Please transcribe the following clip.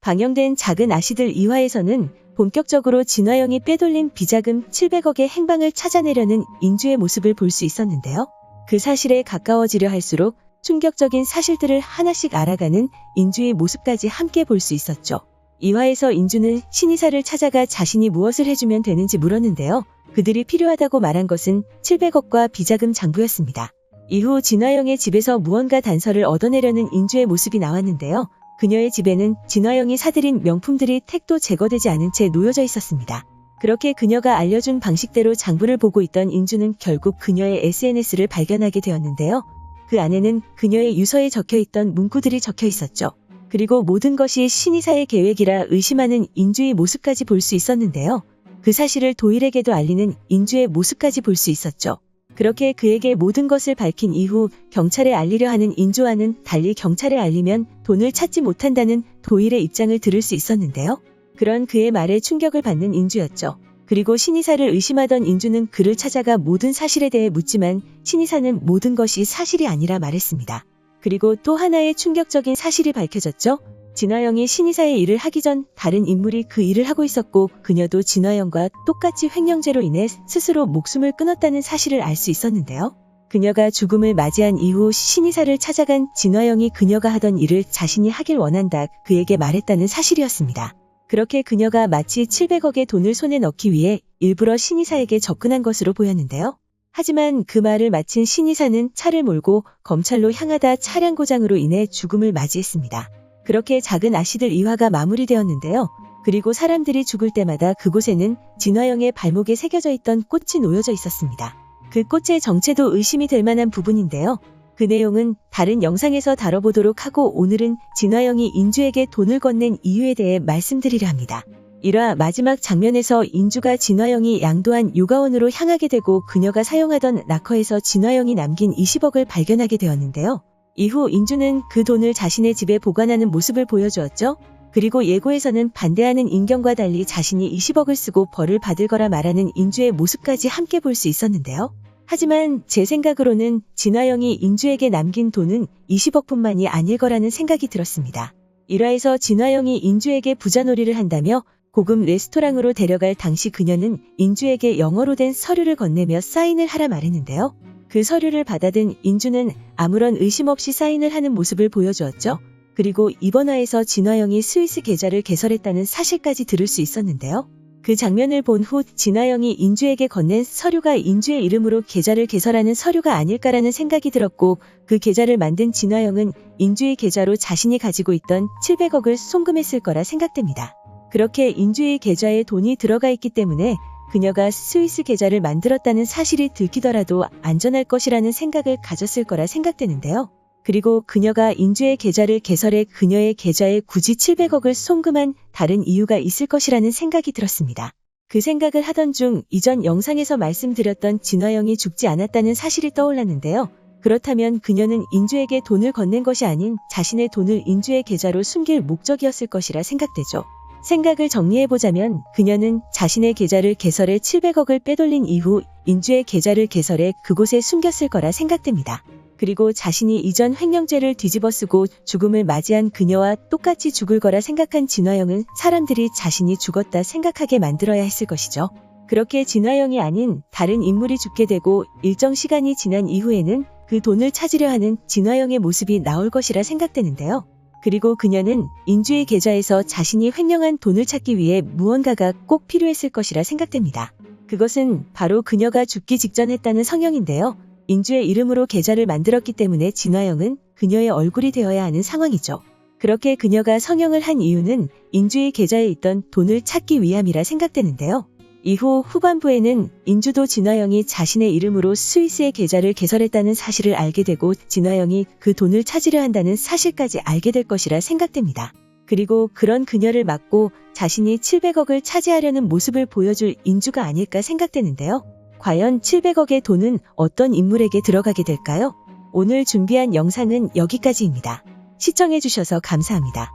방영된 작은 아씨들 2화에서는 본격적으로 진화영이 빼돌린 비자금 700억의 행방을 찾아내려는 인주의 모습을 볼 수 있었는데요. 그 사실에 가까워지려 할수록 충격적인 사실들을 하나씩 알아가는 인주의 모습까지 함께 볼 수 있었죠. 2화에서 인주는 신이사를 찾아가 자신이 무엇을 해주면 되는지 물었는데요. 그들이 필요하다고 말한 것은 700억과 비자금 장부였습니다. 이후 진화영의 집에서 무언가 단서를 얻어내려는 인주의 모습이 나왔는데요. 그녀의 집에는 진화영이 사들인 명품들이 택도 제거되지 않은 채 놓여져 있었습니다. 그렇게 그녀가 알려준 방식대로 장부를 보고 있던 인주는 결국 그녀의 SNS를 발견하게 되었는데요. 그 안에는 그녀의 유서에 적혀있던 문구들이 적혀 있었죠. 그리고 모든 것이 신이사의 계획이라 의심하는 인주의 모습까지 볼 수 있었는데요. 그 사실을 도일에게도 알리는 인주의 모습까지 볼 수 있었죠. 그렇게 그에게 모든 것을 밝힌 이후 경찰에 알리려 하는 인주와는 달리 경찰에 알리면 돈을 찾지 못한다는 도일의 입장을 들을 수 있었는데요. 그런 그의 말에 충격을 받는 인주였죠. 그리고 신이사를 의심하던 인주는 그를 찾아가 모든 사실에 대해 묻지만 신이사는 모든 것이 사실이 아니라 말했습니다. 그리고 또 하나의 충격적인 사실이 밝혀졌죠. 진화영이 신이사의 일을 하기 전 다른 인물이 그 일을 하고 있었고 그녀도 진화영과 똑같이 횡령죄로 인해 스스로 목숨을 끊었다는 사실을 알 수 있었는데요. 그녀가 죽음을 맞이한 이후 신이사를 찾아간 진화영이 그녀가 하던 일을 자신이 하길 원한다 그에게 말했다는 사실이었습니다. 그렇게 그녀가 마치 700억의 돈을 손에 넣기 위해 일부러 신이사에게 접근한 것으로 보였는데요. 하지만 그 말을 마친 신이사는 차를 몰고 검찰로 향하다 차량 고장으로 인해 죽음을 맞이했습니다. 그렇게 작은 아씨들 2화가 마무리되었는데요. 그리고 사람들이 죽을 때마다 그곳에는 진화영의 발목에 새겨져 있던 꽃이 놓여져 있었습니다. 그 꽃의 정체도 의심이 될 만한 부분인데요. 그 내용은 다른 영상에서 다뤄보도록 하고 오늘은 진화영이 인주에게 돈을 건넨 이유에 대해 말씀드리려 합니다. 1화 마지막 장면에서 인주가 진화영이 양도한 요가원으로 향하게 되고 그녀가 사용하던 락커에서 진화영이 남긴 20억을 발견하게 되었는데요. 이후 인주는 그 돈을 자신의 집에 보관하는 모습을 보여주었죠. 그리고 예고에서는 반대하는 인경과 달리 자신이 20억을 쓰고 벌을 받을 거라 말하는 인주의 모습까지 함께 볼 수 있었는데요. 하지만 제 생각으로는 진화영이 인주에게 남긴 돈은 20억뿐만이 아닐 거라는 생각이 들었습니다. 1화에서 진화영이 인주에게 부자놀이를 한다며 고급 레스토랑으로 데려갈 당시 그녀는 인주에게 영어로 된 서류를 건네며 사인을 하라 말했는데요. 그 서류를 받아든 인주는 아무런 의심 없이 사인을 하는 모습을 보여주었죠. 그리고 이번 화에서 진화영이 스위스 계좌를 개설했다는 사실까지 들을 수 있었는데요. 그 장면을 본 후 진화영이 인주에게 건넨 서류가 인주의 이름으로 계좌를 개설하는 서류가 아닐까라는 생각이 들었고 그 계좌를 만든 진화영은 인주의 계좌로 자신이 가지고 있던 700억을 송금했을 거라 생각됩니다. 그렇게 인주의 계좌에 돈이 들어가 있기 때문에 그녀가 스위스 계좌를 만들었다는 사실이 들키더라도 안전할 것이라는 생각을 가졌을 거라 생각되는데요. 그리고 그녀가 인주의 계좌를 개설해 그녀의 계좌에 굳이 700억을 송금한 다른 이유가 있을 것이라는 생각이 들었습니다. 그 생각을 하던 중 이전 영상에서 말씀드렸던 진화영이 죽지 않았다는 사실이 떠올랐는데요. 그렇다면 그녀는 인주에게 돈을 건넨 것이 아닌 자신의 돈을 인주의 계좌로 숨길 목적이었을 것이라 생각되죠. 생각을 정리해보자면 그녀는 자신의 계좌를 개설해 700억을 빼돌린 이후 인주의 계좌를 개설해 그곳에 숨겼을 거라 생각됩니다. 그리고 자신이 이전 횡령죄를 뒤집어쓰고 죽음을 맞이한 그녀와 똑같이 죽을 거라 생각한 진화영은 사람들이 자신이 죽었다 생각하게 만들어야 했을 것이죠. 그렇게 진화영이 아닌 다른 인물이 죽게 되고 일정 시간이 지난 이후에는 그 돈을 찾으려 하는 진화영의 모습이 나올 것이라 생각되는데요. 그리고 그녀는 인주의 계좌에서 자신이 횡령한 돈을 찾기 위해 무언가가 꼭 필요했을 것이라 생각됩니다. 그것은 바로 그녀가 죽기 직전 했다는 성형인데요. 인주의 이름으로 계좌를 만들었기 때문에 진화영은 그녀의 얼굴이 되어야 하는 상황이죠. 그렇게 그녀가 성형을 한 이유는 인주의 계좌에 있던 돈을 찾기 위함이라 생각되는데요. 이후 후반부에는 인주도 진화영이 자신의 이름으로 스위스의 계좌를 개설했다는 사실을 알게 되고 진화영이 그 돈을 찾으려 한다는 사실까지 알게 될 것이라 생각됩니다. 그리고 그런 그녀를 막고 자신이 700억을 차지하려는 모습을 보여줄 인주가 아닐까 생각되는데요. 과연 700억의 돈은 어떤 인물에게 들어가게 될까요? 오늘 준비한 영상은 여기까지입니다. 시청해주셔서 감사합니다.